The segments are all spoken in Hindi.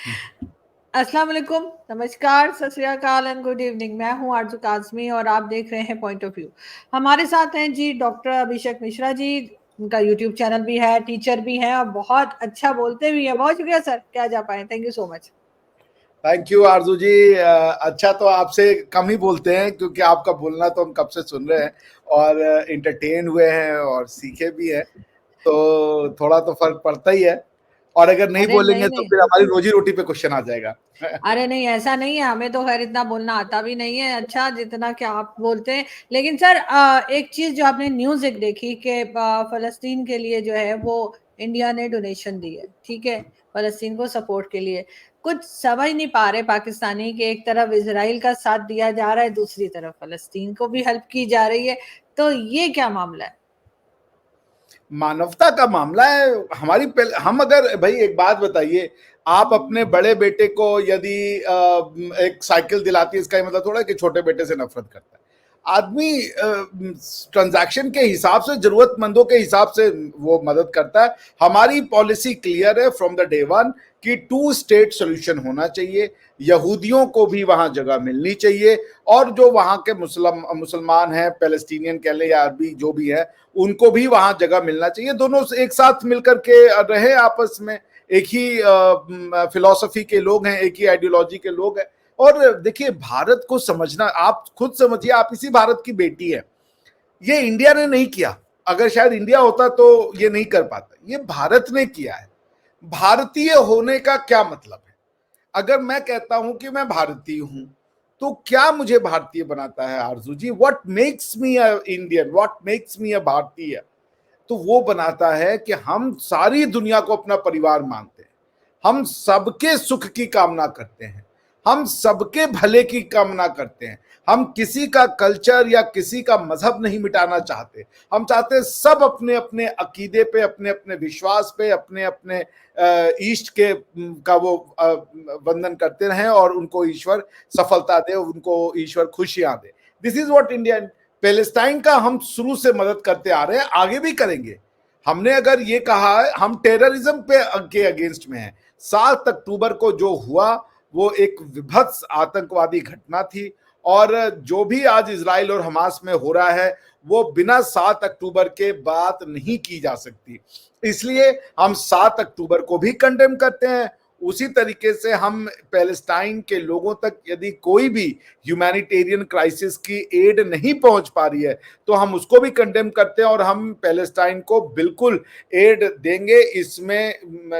अस्सलाम वालेकुम, नमस्कार, सत श्री अकाल एंड गुड इवनिंग। मैं हूं आरजू काज़मी और आप देख रहे हैं पॉइंट ऑफ व्यू। हमारे साथ हैं जी डॉक्टर अभिषेक मिश्रा जी। उनका यूट्यूब चैनल भी है, टीचर भी हैं और बहुत अच्छा बोलते भी हैं। बहुत शुक्रिया सर, क्या जा पाए, thank you so much. Thank you आरजू जी। अच्छा, तो आपसे कम ही बोलते हैं क्योंकि आपका बोलना तो हम कब से सुन रहे हैं और इंटरटेन हुए हैं और सीखे भी हैं, तो थोड़ा तो फर्क पड़ता ही है। और अगर नहीं अरे बोलेंगे नहीं तो नहीं, फिर हमारी रोजी रोटी पे क्वेश्चन आ जाएगा। अरे नहीं, ऐसा नहीं है। हमें तो खैर इतना बोलना आता भी नहीं है अच्छा जितना कि आप बोलते हैं। लेकिन सर, एक चीज जो आपने न्यूज एक देखी कि फलस्तीन के लिए जो है वो इंडिया ने डोनेशन दी है, ठीक है, फलस्तीन को सपोर्ट के लिए। कुछ समझ नहीं पा रहे पाकिस्तानी कि एक तरफ इसराइल का साथ दिया जा रहा है, दूसरी तरफ फलस्तीन को भी हेल्प की जा रही है। तो ये क्या मामला है? मानवता का मामला है। हम अगर भाई एक बात बताइए, आप अपने बड़े बेटे को यदि एक साइकिल दिलाती है, इसका ये मतलब थोड़ा कि छोटे बेटे से नफरत करता है। आदमी ट्रांजैक्शन के हिसाब से, जरूरतमंदों के हिसाब से वो मदद करता है। हमारी पॉलिसी क्लियर है फ्रॉम द डे वन कि 2 स्टेट सोल्यूशन होना चाहिए। यहूदियों को भी वहां जगह मिलनी चाहिए और जो वहां के मुसलमान हैं, पैलेस्टीनियन कह लें या अरबी जो भी है, उनको भी वहां जगह मिलना चाहिए। दोनों एक साथ मिलकर के रहे आपस में। एक ही फिलॉसफी के लोग हैं, एक ही आइडियोलॉजी के लोग हैं। और देखिए, भारत को समझना, आप खुद समझिए, आप इसी भारत की बेटी है। ये इंडिया ने नहीं किया। अगर शायद इंडिया होता तो ये नहीं कर पाता, ये भारत ने किया है। भारतीय होने का क्या मतलब है? अगर मैं कहता हूं कि मैं भारतीय हूं, तो क्या मुझे भारतीय बनाता है Arzoo ji? What makes me a Indian, what makes me a भारतीय? तो वो बनाता है कि हम सारी दुनिया को अपना परिवार मानते हैं, हम सबके सुख की कामना करते हैं, हम सबके भले की कामना करते हैं। हम किसी का कल्चर या किसी का मजहब नहीं मिटाना चाहते। हम चाहते हैं सब अपने अपने अकीदे पे, अपने अपने विश्वास पे, अपने अपने ईष्ट के का वो वंदन करते रहें और उनको ईश्वर सफलता दे, उनको ईश्वर खुशियां दे। This is what Indian. Palestine का हम शुरू से मदद करते आ रहे हैं, आगे भी करेंगे। हमने अगर ये कहा है, हम टेररिज्म के अगेंस्ट में हैं। 7 अक्टूबर को जो हुआ वो एक विभत्स आतंकवादी घटना थी, और जो भी आज इजराइल और हमास में हो रहा है वो बिना 7 अक्टूबर के बात नहीं की जा सकती। इसलिए हम 7 अक्टूबर को भी कंडेम करते हैं। उसी तरीके से हम पैलेस्टाइन के लोगों तक यदि कोई भी ह्यूमैनिटेरियन क्राइसिस की एड नहीं पहुंच पा रही है तो हम उसको भी कंडेम करते हैं, और हम पैलेस्टाइन को बिल्कुल एड देंगे। इसमें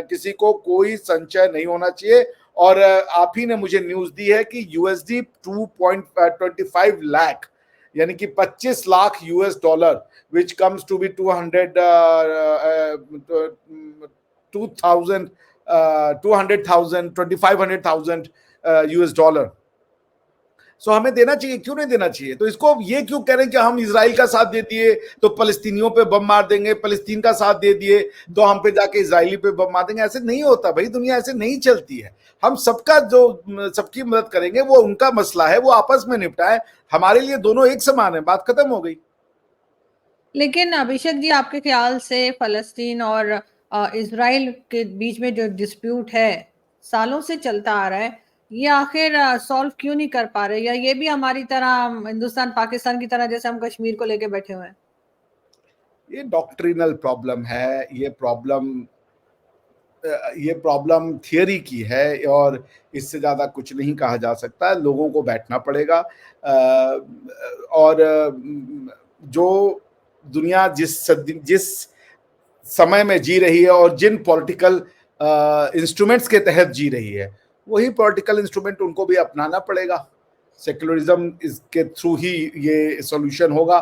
किसी को कोई संशय नहीं होना चाहिए। और आप ही ने मुझे न्यूज दी है कि यूएसडी 2.25 लाख, यानी कि 25 lakh US dollar, which comes to be 2500,000 US dollar. So हमें देना चाहिए, क्यों नहीं देना चाहिए? तो इसको ये क्यों कह रहे हैं कि हम इजराइल का साथ दे दिए तो फलस्तीनियों पे बम मार देंगे, फलस्तीन का साथ दे दिए तो हम पे जाके इजरायली पे बम मार देंगे? ऐसे नहीं होता भाई, दुनिया ऐसे नहीं चलती है। हम सबका जो सबकी मदद करेंगे वो उनका मसला है, वो आपस में निपटाए। हमारे लिए दोनों एक समान है, बात खत्म हो गई। लेकिन अभिषेक जी, आपके ख्याल से फलस्तीन और इसराइल के बीच में जो डिस्प्यूट है, सालों से चलता आ रहा है, ये आखिर सॉल्व क्यों नहीं कर पा रहे? या ये भी हमारी तरह, हिंदुस्तान पाकिस्तान की तरह, जैसे हम कश्मीर को लेके बैठे हुए हैं? ये डॉक्ट्रिनल प्रॉब्लम है। ये प्रॉब्लम थियरी की है और इससे ज़्यादा कुछ नहीं कहा जा सकता। लोगों को बैठना पड़ेगा। और जो दुनिया जिस समय में जी रही है और जिन पॉलिटिकल इंस्ट्रूमेंट्स के तहत जी रही है, वही पॉलिटिकल इंस्ट्रूमेंट उनको भी अपनाना पड़ेगा। सेक्युलरिज्म इसके थ्रू ही ये सॉल्यूशन होगा।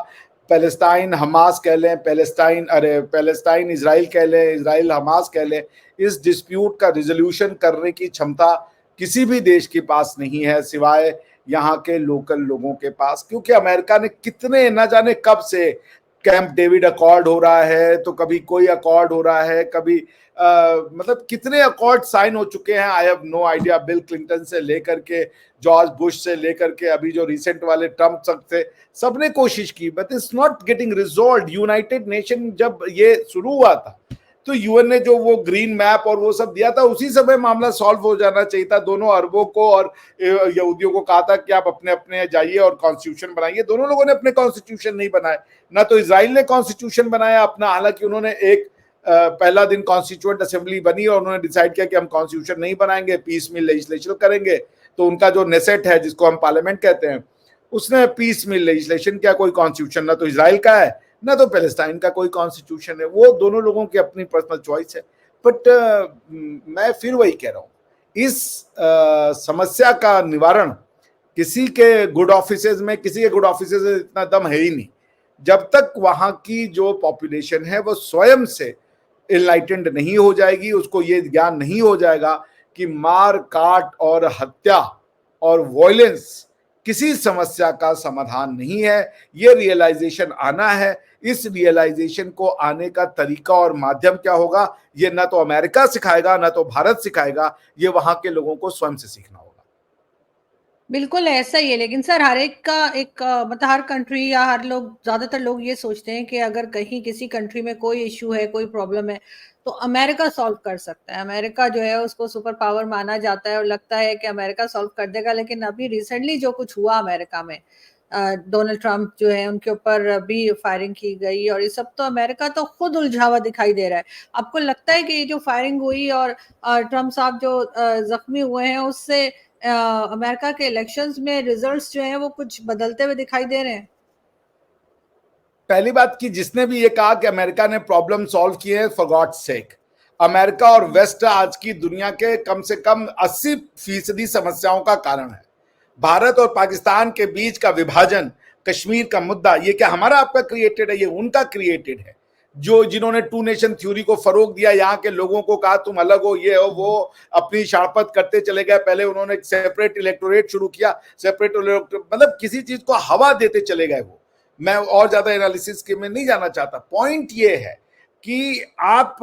पैलेस्टाइन हमास कह लें, पैलेस्टाइन इसराइल कह लें, इसराइल हमास कह लें, इस डिस्प्यूट का रिजोल्यूशन करने की क्षमता किसी भी देश के पास नहीं है सिवाय यहाँ के लोकल लोगों के पास। क्योंकि अमेरिका ने कितने, न जाने कब से कैंप डेविड अकॉर्ड हो रहा है, तो कभी कोई अकॉर्ड हो रहा है, कभी मतलब कितने अकॉर्ड साइन हो चुके हैं, I have no idea. Bill Clinton से लेकर के, जॉर्ज बुश से लेकर के अभी जो रिसेंट वाले ट्रम्प तक थे, सबने कोशिश की, but it's not getting resolve. United nation जब ये शुरू हुआ था तो यूएन ने जो वो ग्रीन मैप और वो सब दिया था, उसी समय मामला सॉल्व हो जाना चाहिए था। दोनों अरबों को और यहूदियों को कहा था कि आप अपने अपने जाइए और कॉन्स्टिट्यूशन बनाइए। दोनों लोगों ने अपने कॉन्स्टिट्यूशन नहीं बनाए, ना तो इसराइल ने कॉन्स्टिट्यूशन बनाया अपना, हालांकि उन्होंने एक पहला दिन कॉन्स्टिट्यूएंट असेंबली बनी और उन्होंने डिसाइड किया कि हम कॉन्स्टिट्यूशन नहीं बनाएंगे, पीस में लेजिस्लेशन करेंगे। तो उनका जो नेसेट है, जिसको हम पार्लियामेंट कहते हैं, उसने पीस में लेजिस्लेशन किया। कोई कॉन्स्टिट्यूशन ना तो इसराइल का है ना तो पैलेस्टाइन का कोई कॉन्स्टिट्यूशन है, वो दोनों लोगों की अपनी पर्सनल चॉइस है। बट मैं फिर वही कह रहा हूँ, इस समस्या का निवारण किसी के गुड ऑफिसेज में, किसी के गुड ऑफिसेज में इतना दम है ही नहीं। जब तक वहां की जो पॉपुलेशन है वो स्वयं से इनलाइटेंड नहीं हो जाएगी, उसको ये ज्ञान नहीं हो जाएगा कि मार काट और हत्या और वॉयलेंस किसी समस्या का समाधान नहीं है, ये रियलाइजेशन आना है। इस रियलाइजेशन को आने का तरीका और माध्यम क्या होगा, ये ना तो अमेरिका सिखाएगा ना तो भारत सिखाएगा, ये वहां के लोगों को स्वयं से सीखना होगा। बिल्कुल ऐसा ही है, लेकिन सर हर एक का एक मतलब हर कंट्री या हर लोग, ज्यादातर लोग ये सोचते हैं कि अगर कहीं किसी कंट्री में कोई इश्यू है, कोई प्रॉब्लम है, तो अमेरिका सॉल्व कर सकता है। अमेरिका जो है उसको सुपर पावर माना जाता है और लगता है कि अमेरिका सॉल्व कर देगा। लेकिन अभी रिसेंटली जो कुछ हुआ अमेरिका में, डोनाल्ड ट्रंप जो है उनके ऊपर भी फायरिंग की गई और ये सब, तो अमेरिका तो खुद उलझा हुआ दिखाई दे रहा है। आपको लगता है कि ये जो फायरिंग हुई और ट्रंप साहब जो जख्मी हुए हैं, उससे अमेरिका के इलेक्शंस में रिजल्ट्स जो हैं वो कुछ बदलते हुए दिखाई दे रहे हैं? पहली बात कि जिसने भी ये कहा कि अमेरिका ने प्रॉब्लम सॉल्व किए हैं, फॉर गॉड सेक, अमेरिका और वेस्ट आज की दुनिया के कम से कम 80% समस्याओं का कारण है। भारत और पाकिस्तान के बीच का विभाजन, कश्मीर का मुद्दा, ये क्या हमारा आपका क्रिएटेड है? ये उनका क्रिएटेड है। जो जिन्होंने टू नेशन थ्योरी को फरोग दिया, यहाँ के लोगों को कहा तुम अलग हो, ये हो वो, अपनी शापत करते चले गए। पहले उन्होंने सेपरेट इलेक्टोरेट शुरू किया, सेपरेट मतलब किसी चीज को हवा देते चले गए। वो मैं और ज्यादा एनालिसिस के में नहीं जाना चाहता। पॉइंट ये है कि आप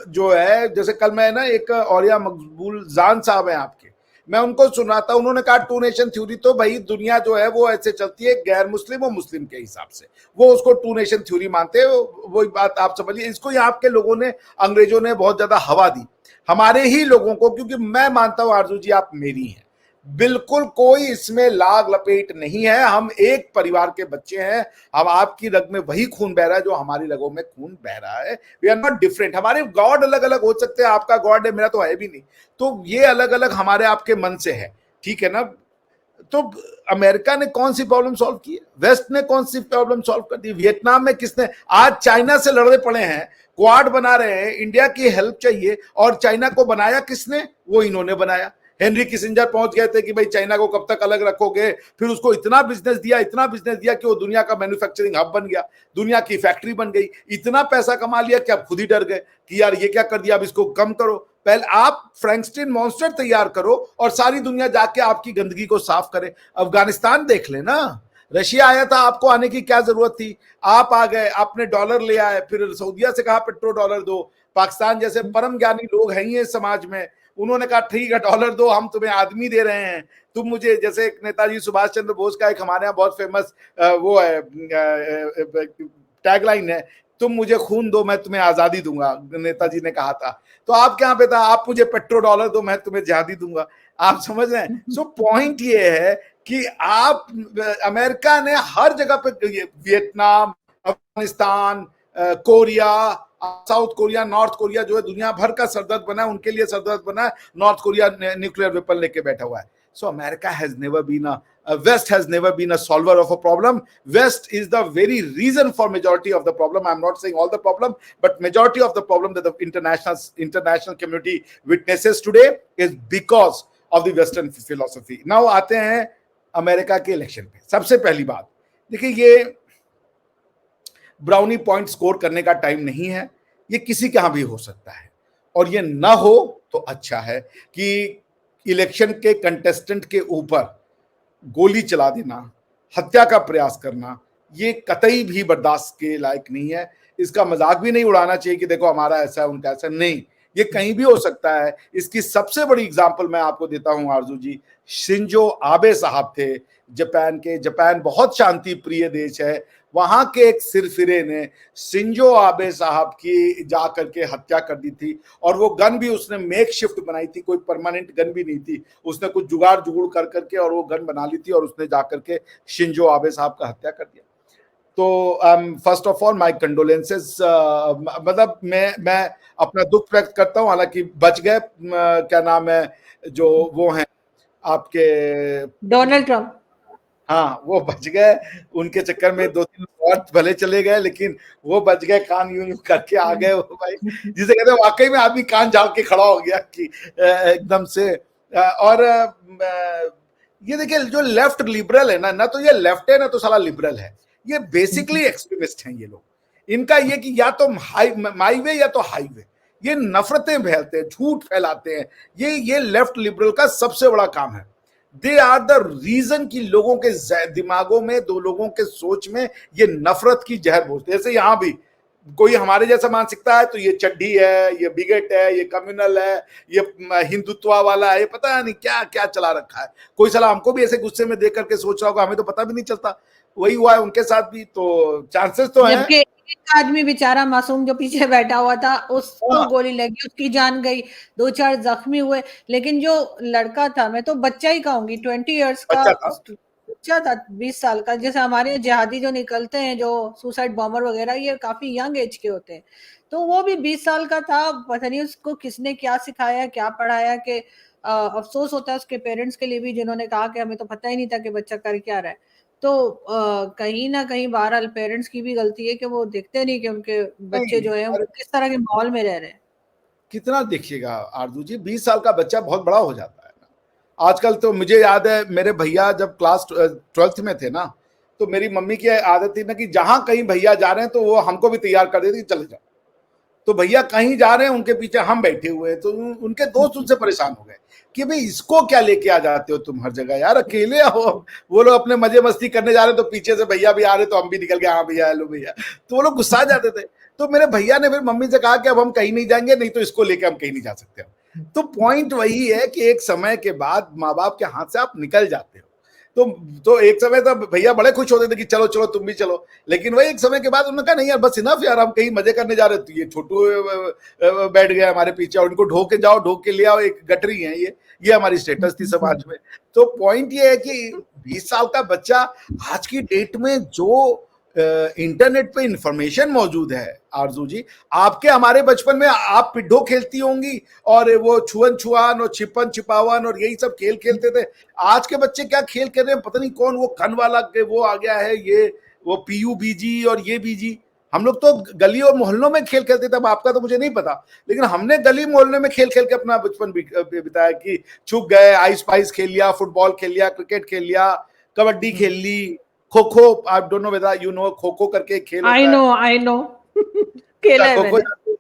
जो है, जैसे कल मैं ना, एक औरिया मकबूल जान साहब हैं आपके, मैं उनको सुना था, उन्होंने कहा टू नेशन थ्योरी तो भाई दुनिया जो है वो ऐसे चलती है, गैर मुस्लिम और मुस्लिम के हिसाब से, वो उसको टू नेशन थ्योरी मानते हैं। वही बात आप समझिए, इसको यहाँ के लोगों ने, अंग्रेजों ने बहुत ज्यादा हवा दी हमारे ही लोगों को। क्योंकि मैं मानता हूं आरजू जी, आप मेरी हैं, बिल्कुल कोई इसमें लाग लपेट नहीं है। हम एक परिवार के बच्चे हैं। हम आपकी रग में वही खून बह रहा है जो हमारी रगों में खून बह रहा है। We are not different. हमारे गॉड अलग अलग हो सकते हैं, आपका गॉड है, मेरा तो है भी नहीं, तो ये अलग अलग हमारे आपके मन से है, ठीक है ना। तो अमेरिका ने कौन सी प्रॉब्लम सॉल्व की है? वेस्ट ने कौन सी प्रॉब्लम सॉल्व कर दी? वियतनाम में किसने? आज चाइना से लड़े पड़े हैं, क्वाड बना रहे हैं, इंडिया की हेल्प चाहिए, और चाइना को बनाया किसने? वो इन्होंने बनाया। हेनरी किसिंजर पहुंच गए थे कि भाई चाइना को कब तक अलग रखोगे, फिर उसको इतना बिजनेस दिया, इतना बिजनेस दिया कि वो दुनिया का मैन्युफैक्चरिंग हब बन गया, दुनिया की फैक्ट्री बन गई, इतना पैसा कमा लिया कि आप खुद ही डर गए कि यार ये क्या कर दिया, अब इसको कम करो। पहले आप फ्रैंकस्टीन मॉन्स्टर तैयार करो और सारी दुनिया जाके आपकी गंदगी को साफ करे। अफगानिस्तान देख लेना, रशिया आया था, आपको आने की क्या जरूरत थी? आप आ गए, आपने डॉलर ले आए, फिर सऊदिया से कहा पेट्रो डॉलर दो। पाकिस्तान जैसे परम ज्ञानी लोग हैं ही समाज में, उन्होंने कहा ठीक है डॉलर दो, हम तुम्हें आदमी दे रहे हैं, तुम मुझे, जैसे एक नेताजी सुभाष चंद्र बोस का एक हमारे यहाँ बहुत फेमस वो है टैगलाइन है, तुम मुझे खून दो मैं तुम्हें आजादी दूंगा, नेताजी ने कहा था। तो आप क्या पे था, आप मुझे पेट्रो डॉलर दो मैं तुम्हें आजादी दूंगा। आप समझ रहे हैं? सो पॉइंट ये है कि आप, अमेरिका ने हर जगह पे, Vietnam, Afghanistan, Korea, south Korea, north Korea जो है दुनिया भर का सरदर्द बना है, उनके लिए सरदर्द बना है। नॉर्थ कोरिया न्यूक्लियर वेपन लेके बैठा हुआ है। So America has never been West has never been a solver of a problem. West is the very reason for majority of the problem. I'm not saying all the problem, but majority of the problem that the international community witnesses today is because of the Western philosophy. Now आते हैं अमेरिका के इलेक्शन पे। सबसे पहली बात देखिए, ये ब्राउनी पॉइंट स्कोर करने का टाइम नहीं है, ये किसी के यहां भी हो सकता है, और ये ना हो तो अच्छा है कि इलेक्शन के कंटेस्टेंट के ऊपर गोली चला देना, हत्या का प्रयास करना, ये कतई भी बर्दाश्त के लायक नहीं है। इसका मजाक भी नहीं उड़ाना चाहिए कि देखो हमारा ऐसा है उनका ऐसा, नहीं, ये कहीं भी हो सकता है। इसकी सबसे बड़ी एग्जांपल मैं आपको देता हूं आरजू जी, शिंजो आबे साहब थे जापान के। जापान बहुत शांति प्रिय देश है, वहां के एक सिरफिरे ने शिंजो आबे साहब की जा करके हत्या कर दी थी, और वो गन भी उसने मेक शिफ्ट बनाई थी, कोई परमानेंट गन भी नहीं थी, उसने कुछ जुगाड़ जुगुड़ कर करके और वो गन बना ली थी, और उसने जा करके शिंजो आबे साहब का हत्या कर दिया। तो first of all my condolences, मतलब मैं अपना दुख व्यक्त करता हूँ, हालांकि बच गए, क्या नाम है जो वो हैं आपके, डोनाल्ड ट्रंप। हाँ वो बच गए, उनके चक्कर में दो तीन और भले चले गए, लेकिन वो बच गए, कान यूं यूं करके आ गए वो भाई, जिसे कहते हैं वाकई में आदमी कान झाड़ के खड़ा हो गया कि एकदम से। और ये देखिए जो लेफ्ट लिबरल है ना, ना तो ये लेफ्ट है ना तो साला लिबरल है, ये बेसिकली एक्सट्रीमिस्ट हैं ये लोग। इनका ये कि या तो माई वे या तो हाईवे, ये नफरतें फैलते हैं, झूठ फैलाते हैं, ये लेफ्ट लिबरल का सबसे बड़ा काम है। दे आर द रीजन कि लोगों के दिमागों में, दो लोगों के सोच में ये नफरत की जहर बोलते हैं। जैसे यहां भी कोई हमारे जैसा मानसिकता है तो ये चड्ढी है, ये बिगेट है, ये कम्युनल है, ये हिंदुत्व वाला है, ये पता नहीं क्या क्या चला रखा है। कोई साला हमको भी ऐसे गुस्से में देख करके सोच रहा होगा, हमें तो पता भी नहीं चलता। वही हुआ है उनके साथ भी, तो चांसेस तो हैं। जबकि एक आदमी बेचारा मासूम जो पीछे बैठा हुआ था, उसको हाँ, गोली लगी, उसकी जान गई, दो चार जख्मी हुए। लेकिन जो लड़का था, मैं तो बच्चा ही कहूंगी, 20 ईयर्स का बच्चा था। बच्चा था, 20 साल का। जैसे हमारे जिहादी जो निकलते हैं, जो सुसाइड बॉम्बर वगैरह, ये काफी यंग एज के होते हैं, तो वो भी 20 साल का था। पता नहीं उसको किसने क्या सिखाया, क्या पढ़ाया, कि अफसोस होता है उसके पेरेंट्स के लिए भी, जिन्होंने कहा कि हमें तो पता ही नहीं था कि बच्चा कर क्या रहा है। तो कहीं ना कहीं बहरहाल पेरेंट्स की भी गलती है कि वो देखते नहीं कि उनके बच्चे नहीं, जो हैं वो और किस तरह के माहौल में रह रहे हैं। कितना देखिएगा आरजू जी, 20 साल का बच्चा बहुत बड़ा हो जाता है ना आजकल। तो मुझे याद है मेरे भैया जब क्लास 12th में थे ना, तो मेरी मम्मी की आदत थी ना कि जहां कहीं भैया जा रहे हैं तो वो हमको भी तैयार कर देती कि चले जाओ। तो भैया कहीं जा रहे हैं, उनके पीछे हम बैठे हुए हैं, तो उनके दोस्त उनसे परेशान हो गए कि भाई इसको क्या लेके आ जाते हो तुम हर जगह, यार अकेले आओ। वो लोग अपने मजे मस्ती करने जा रहे हैं, तो पीछे से भैया भी आ रहे, तो हम भी निकल गए, हाँ भैया हेलो भैया, तो वो लोग गुस्सा जाते थे। तो मेरे भैया ने फिर मम्मी से कहा कि अब हम कहीं नहीं जाएंगे, नहीं तो इसको लेके हम कहीं नहीं जा सकते। तो पॉइंट वही है कि एक समय के बाद माँ बाप के हाथ से आप निकल जाते हो। तो एक समय तो भैया बड़े खुश होते थे कि चलो चलो तुम भी चलो, लेकिन वही एक समय के बाद उन्होंने कहा नहीं यार बस इनफ यार, हम कहीं मजे करने जा रहे थे, ये छोटू बैठ गया हमारे पीछे, और इनको ढो के जाओ, ढो के ले आओ, एक गटरी है ये हमारी स्टेटस थी समाज में। तो पॉइंट ये है कि 20 साल का बच्चा आज की डेट में जो इंटरनेट पे इंफॉर्मेशन मौजूद है आरजू जी, आपके हमारे बचपन में आप पिड्ढो खेलती होंगी और वो छुअन छुआन और छिपन छिपावन और यही सब खेल खेलते थे। आज के बच्चे क्या खेल खेल रहे हैं पता नहीं, कौन वो कन वाला वो आ गया है, ये वो पीयू बीजी और ये बीजी। हम लोग तो गली और मोहल्लों में खेल खेलते थे, अब आपका तो मुझे नहीं पता, लेकिन हमने गली मोहल्ले में खेल खेल के अपना बचपन बिताया कि छुप गए, आइस पाइस खेल लिया, फुटबॉल खेल लिया, क्रिकेट खेल लिया, कबड्डी खेल ली, kho kho, I don't know whether you know, kho kho करके एक खेल होता है, आई नो खेला है खो खो। मैंने।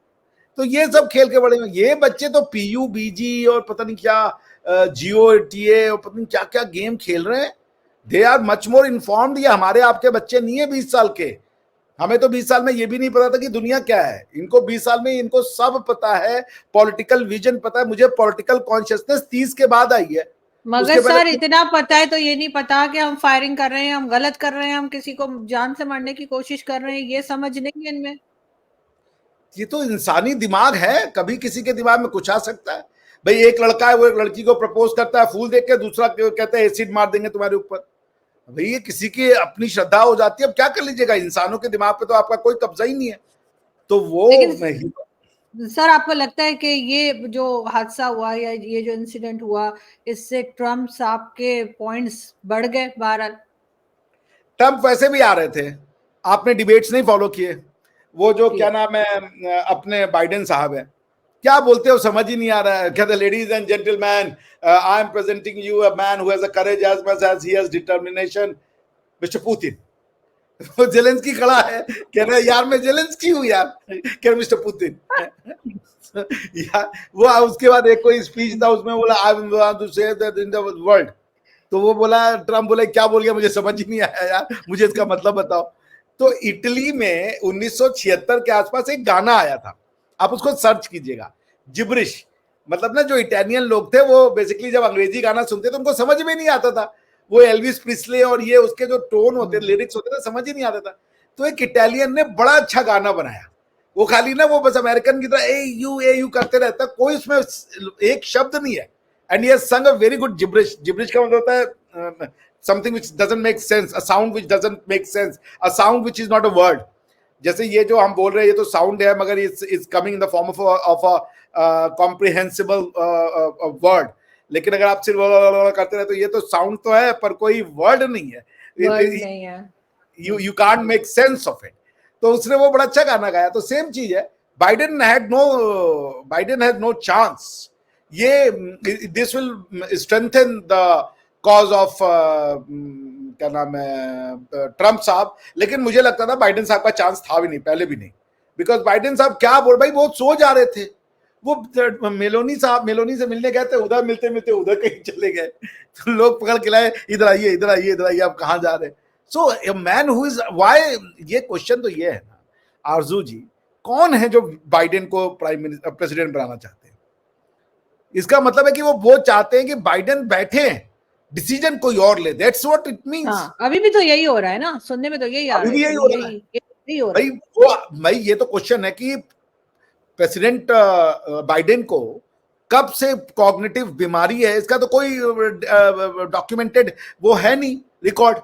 तो ये सब खेल के बड़े, ये बच्चे तो पीयू बीजी और पता नहीं क्या जियो टीए और पता नहीं क्या क्या गेम खेल रहे हैं। They are much more informed, ये हमारे आपके बच्चे नहीं है 20 साल के। हमें तो 20 साल में ये भी नहीं पता था कि दुनिया क्या है, इनको 20 साल में इनको सब पता है, पॉलिटिकल विजन पता है। मुझे पॉलिटिकल कॉन्शियसनेस 30 के बाद आई है, मगर उसके सर पहले इतना पता है तो ये नहीं पता कि हम फायरिंग कर रहे हैं, हम गलत कर रहे हैं, हम किसी को जान से मारने की कोशिश कर रहे हैं, ये समझ नहीं है इनमें। ये तो इंसानी दिमाग है, कभी किसी के दिमाग में कुछ आ सकता है। भाई एक लड़का है, वो एक लड़की को प्रपोज करता है, फूल देख के दूसरा कहता है एसिड मार देंगे तुम्हारे ऊपर। भाई ये किसी की अपनी श्रद्धा हो जाती है, अब क्या कर लीजिएगा, इंसानों के दिमाग पे तो आपका कोई कब्जा ही नहीं है। तो वो लेकिन नहीं, सर आपको लगता है कि ये जो हादसा हुआ या ये जो इंसिडेंट हुआ, इससे ट्रम्प साहब के पॉइंट्स बढ़ गए बहरहाल? ट्रम्प वैसे भी आ रहे थे, आपने डिबेट्स नहीं फॉलो किए, वो जो क्या किए। नाम है अपने बाइडेन साहब है, क्या बोलते हो समझ ही नहीं आ रहा है। कहते ladies and gentleman, I am presenting you a man who has a courage as much as he has determination, mister Putin. वो जेलेंस्की खड़ा है, कह रहा है यार मैं जेलेंस्की हूँ यार, कह रहा मिस्टर पुतिन। यार वो उसके बाद एक कोई स्पीच था, उसमें बोला I want to say that in the world, तो वो बोला, ट्रम्प बोला क्या बोल गया मुझे समझ ही नहीं आया यार, मुझे इसका मतलब बताओ। तो इटली में 1976 के आसपास एक गाना आया था, आप उसको सर्च कीजिएगा, जिब्रिश। मतलब ना जो इटालियन लोग थे वो बेसिकली जब अंग्रेजी गाना सुनते तो उनको समझ में नहीं आता था, वो एल्विस प्रिस्ले और ये उसके जो टोन होते लिरिक्स होते थे समझ ही नहीं आता था। तो एक इटालियन ने बड़ा अच्छा गाना बनाया, वो खाली ना वो बस अमेरिकन की तरह ए यू करते रहता, कोई उसमें एक शब्द नहीं है, एंड ही हैज संग a very good gibberish. Gibberish का मतलब होता है something which doesn't make sense, a sound which doesn't make sense, a sound which is not a word. जैसे ये जो हम बोल रहे हैं ये तो साउंड है, मगर it's coming in the form of a comprehensible word, लेकिन अगर आप सिर्फ करते रहे तो ये तो साउंड तो है पर कोई वर्ड नहीं है, वर्ड नहीं है, you can't make sense of it। तो उसने वो बड़ा अच्छा गाना गाया। तो सेम चीज है, बाइडेन हैड नो चांस। ये this will strengthen the cause of क्या नाम है ट्रम्प साहब, लेकिन मुझे लगता था बाइडेन साहब का चांस था भी नहीं, पहले भी नहीं, बिकॉज बाइडेन साहब क्या बोल, भाई वो सो जा रहे थे, वो मेलोनी से मिलने गए थे, उधर मिलते मिलते उधर कहीं चले गए, तो लोग पकड़ के लाए, इधर आइए इधर आइए इधर आइए, आप कहाँ जा रहे हैं। So a man who is why, ये क्वेश्चन तो ये है ना आरजू जी, कौन है जो बाइडेन को प्राइम मिनिस्टर प्रेसिडेंट बनाना चाहते हैं? इसका मतलब है कि वो चाहते हैं कि बाइडेन बैठे, डिसीजन कोई और ले, दैट्स व्हाट इट मींस। हाँ, अभी भी तो यही हो रहा है ना, सुनने में तो यही आ अभी रहा है भी यही हो रहा है यही हो रहा भाई। है। वो भाई ये तो क्वेश्चन है कि प्रेसिडेंट बाइडेन को कब से कॉग्निटिव बीमारी है, इसका तो कोई डॉक्यूमेंटेड वो है नहीं रिकॉर्ड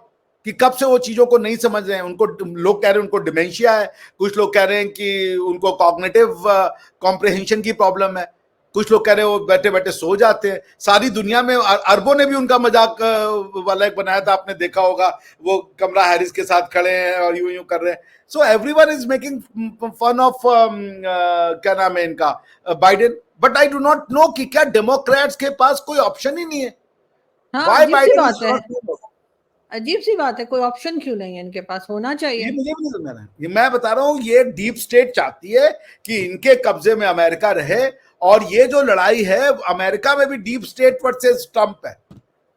कि कब से वो चीजों को नहीं समझ रहे हैं। उनको लोग कह रहे हैं उनको डिमेंशिया है, कुछ लोग कह रहे हैं कि उनको कॉग्निटिव कॉम्प्रिहेंशन की प्रॉब्लम है, कुछ लोग कह रहे हैं वो बैठे बैठे सो जाते हैं। सारी दुनिया में अरबों ने भी उनका मजाक वाला एक बनाया था, आपने देखा होगा, वो कमला हैरिस के साथ खड़े हैं और यूं यूं कर रहे हैं। So everyone is making fun of क्या नाम है इनका Biden, but I do not know कि क्या डेमोक्रेट्स के पास कोई ऑप्शन ही नहीं है। हाँ, व्हाई अजीब सी बाइडेन बात इज है, नॉट, अजीब सी बात है, कोई ऑप्शन क्यों नहीं है इनके पास, होना ये चाहिए। मुझे भी नहीं समझ रहा है। ये मैं बता रहा हूं, ये डीप स्टेट चाहती है कि इनके कब्जे में अमेरिका रहे, और ये जो लड़ाई है अमेरिका में भी डीप स्टेट वर्सेस ट्रंप है।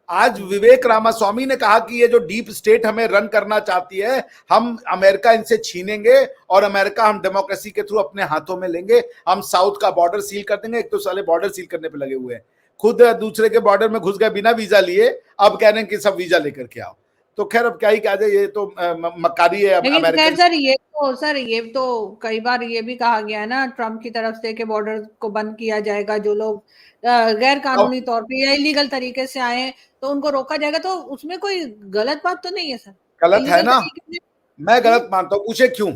आज विवेक रामास्वामी ने कहा कि ये जो डीप स्टेट हमें रन करना चाहती है, हम अमेरिका इनसे छीनेंगे और अमेरिका हम डेमोक्रेसी के थ्रू अपने हाथों में लेंगे, हम साउथ का बॉर्डर सील कर देंगे। एक तो साले बॉर्डर सील करने पे लगे हुए हैं, खुद दूसरे के बॉर्डर में घुस गए बिना वीजा लिए, अब कह रहे हैं कि सब वीजा लेकर के आओ। तो खैर अब क्या ही कहा जाए, ये तो मक्कारी है लेकिन खैर अमेरिकन। सर ये तो कई बार ये भी कहा गया है ना ट्रम्प की तरफ से कि बॉर्डर को बंद किया जाएगा, जो लोग गैर कानूनी तौर पे या इलीगल तरीके से आए तो उनको रोका जाएगा। तो उसमें कोई गलत बात तो नहीं है सर? गलत है इलीगल ना, तरीके से। मैं गलत मानता हूं, पूछे क्यों,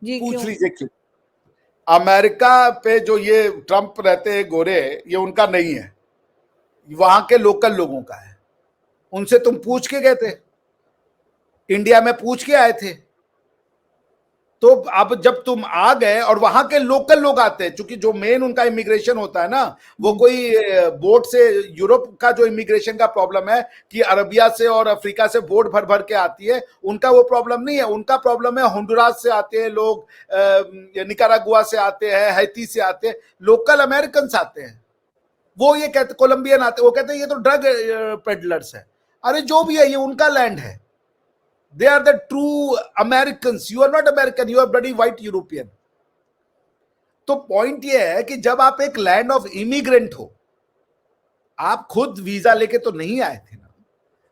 जी पूछ क्यों? लीजिए क्यों। अमेरिका पे जो ये ट्रंप रहते हैं गोरे, ये उनका नहीं है, वहां के लोकल लोगों का है। उनसे तुम पूछ के गए थे, इंडिया में पूछ के आए थे। तो अब जब तुम आ गए और वहां के लोकल लोग आते हैं, क्योंकि जो मेन उनका इमिग्रेशन होता है ना, वो कोई बोट से, यूरोप का जो इमिग्रेशन का प्रॉब्लम है कि अरबिया से और अफ्रीका से बोट भर भर के आती है, उनका वो प्रॉब्लम नहीं है। उनका प्रॉब्लम है होंडुरास से आते हैं लोग, निकारागुआ से आते हैं, हैती से आते हैं, लोकल अमेरिकन आते हैं। वो ये कहते, कोलंबियन आते, वो कहते हैं ये तो ड्रग पेडलर्स है। अरे जो भी है, ये उनका लैंड है। They are the true Americans. You are not American. You are bloody white European. तो पॉइंट ये है कि जब आप एक लैंड ऑफ इमिग्रेंट हो, आप खुद वीजा लेके तो नहीं आए थे ना,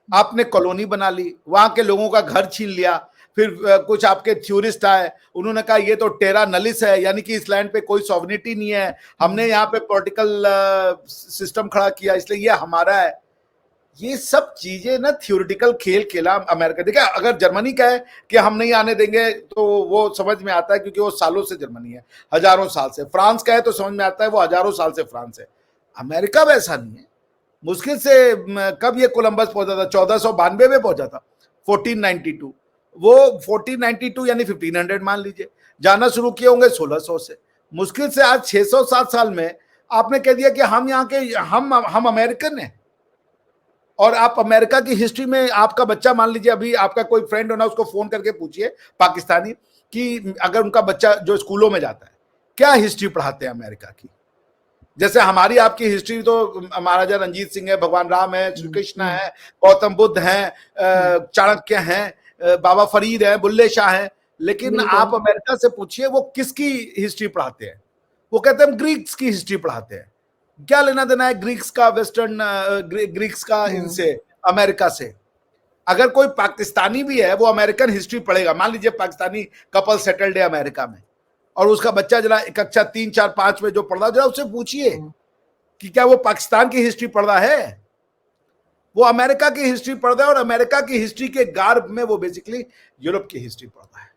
आपने कॉलोनी बना ली, वहां के लोगों का घर छीन लिया, फिर कुछ आपके टूरिस्ट आए, उन्होंने कहा ये तो टेरा नलिस है, यानी कि इस लैंड पे कोई सॉवरिटी नहीं है, हमने यहाँ पे पॉलिटिकल सिस्टम खड़ा किया इसलिए ये हमारा है। ये सब चीजें ना थियोरिटिकल खेल खेला अमेरिका। देखिए अगर जर्मनी कहे कि हम नहीं आने देंगे तो वो समझ में आता है, क्योंकि वो सालों से जर्मनी है, हजारों साल से। फ्रांस कहे तो समझ में आता है, वो हजारों साल से फ्रांस है। अमेरिका वैसा नहीं है। मुश्किल से कब ये कोलंबस पहुंचा था, 1492 में पहुंचा था, 1492। वो 1492 यानी 1500 मान लीजिए, जाना शुरू किए होंगे 1600 से। मुश्किल से आज 607 साल में आपने कह दिया कि हम यहाँ के, हम अमेरिकन हैं। और आप अमेरिका की हिस्ट्री में, आपका बच्चा मान लीजिए, अभी आपका कोई फ्रेंड हो ना, उसको फोन करके पूछिए पाकिस्तानी कि अगर उनका बच्चा जो स्कूलों में जाता है क्या हिस्ट्री पढ़ाते हैं अमेरिका की। जैसे हमारी आपकी हिस्ट्री तो महाराजा रंजीत सिंह है, भगवान राम है, श्री कृष्ण है, गौतम बुद्ध हैं, चाणक्य हैं, बाबा फरीद है, बुल्ले शाह है। लेकिन आप अमेरिका से पूछिए वो किसकी हिस्ट्री पढ़ाते हैं, वो कहते हैं हम ग्रीक्स की हिस्ट्री पढ़ाते हैं। क्या लेना देना है ग्रीक्स का, वेस्टर्न ग्रीक्स का इनसे, अमेरिका से? अगर कोई पाकिस्तानी भी है वो अमेरिकन हिस्ट्री पढ़ेगा, मान लीजिए पाकिस्तानी कपल सेटल्ड है अमेरिका में और उसका बच्चा जरा कक्षा 3, 4, 5 में जो पढ़ रहा, जरा उससे पूछिए कि क्या वो पाकिस्तान की हिस्ट्री पढ़ रहा है, वो अमेरिका की हिस्ट्री पढ़ रहा है, और अमेरिका की हिस्ट्री के गार्ब में वो बेसिकली यूरोप की हिस्ट्री पढ़ रहा है।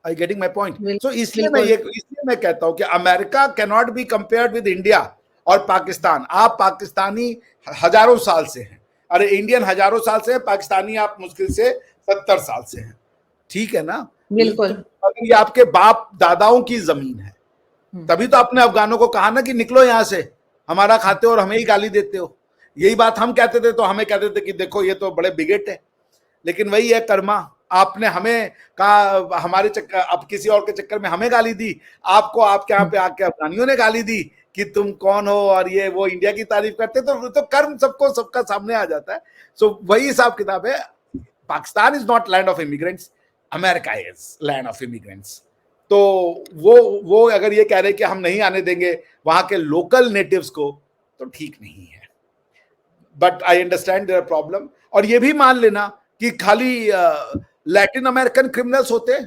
I getting my point? सो इसलिए मैं कहता हूं कि America can not be compared with India और पाकिस्तान। आप पाकिस्तानी हजारों साल से हैं, अरे इंडियन हजारों साल से है, पाकिस्तानी आप मुश्किल से 70 साल से हैं, ठीक है ना? बिल्कुल। तो अगर ये आपके बाप दादाओं की जमीन है, तभी तो आपने अफगानों को कहा ना कि निकलो यहां से, हमारा खाते हो और हमें ही गाली देते हो। यही बात हम कहते थे तो हमें कहते थे कि देखो ये तो बड़े बिगेट है, लेकिन वही है कर्मा, आपने हमें कहा, हमारे चक्कर, अब किसी और के चक्कर में हमें गाली दी, आपको आपके यहाँ पे आके अफगानियों ने गाली दी कि तुम कौन हो, और ये वो इंडिया की तारीफ करते, तो कर्म सबको सबका सामने आ जाता है। सो वही हिसाब किताब है। Pakistan is not land of immigrants, America is land of immigrants. तो वो अगर ये कह रहे कि हम नहीं आने देंगे वहां के लोकल नेटिव्स को, तो ठीक नहीं है। But I understand their problem. और ये भी मान लेना कि खाली लैटिन अमेरिकन क्रिमिनल्स होते हैं,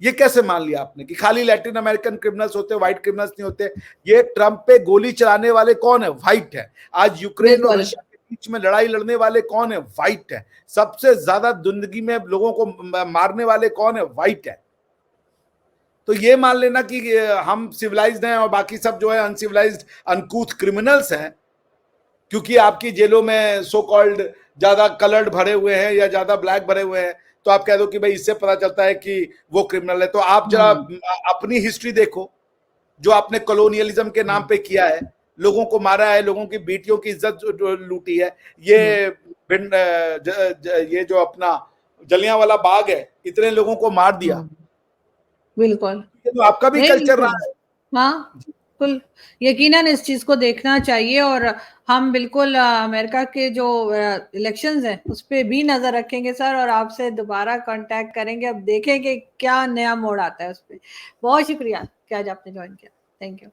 ये कैसे मान लिया आपने कि खाली लैटिन अमेरिकन क्रिमिनल्स होते, व्हाइट क्रिमिनल्स नहीं होते? ये ट्रंप पे गोली चलाने वाले कौन है? व्हाइट है। आज यूक्रेन और रशिया के बीच में लड़ाई लड़ने वाले कौन है? व्हाइट है। सबसे ज्यादा जिंदगी में लोगों को मारने वाले कौन है? व्हाइट है। तो ये मान लेना कि हम सिविलाइज्ड हैं और बाकी सब जो है अनसिविलाइज्ड अनकूथ क्रिमिनल्स हैं, क्योंकि आपकी जेलों में सो कॉल्ड ज्यादा कलर्ड भरे हुए हैं या ज्यादा ब्लैक भरे हुए हैं, तो आप कह दो कि भाई इससे पता चलता है कि वो क्रिमिनल है। तो आप जरा अपनी हिस्ट्री देखो, जो आपने कॉलोनियलिज्म के नाम पे किया है, लोगों को मारा है, लोगों की बेटियों की इज्जत लूटी है। ये जो अपना जलियांवाला बाग है, इतने लोगों को मार दिया, बिल्कुल। तो आपका भी कल्चर रहा है। हाँ बिल्कुल, यकीनन इस चीज को देखना चाहिए। और हम बिल्कुल अमेरिका के जो इलेक्शंस हैं उस पर भी नजर रखेंगे सर, और आपसे दोबारा कांटेक्ट करेंगे, अब देखेंगे क्या नया मोड़ आता है उस पर। बहुत शुक्रिया कि आज आपने ज्वाइन किया। Thank you.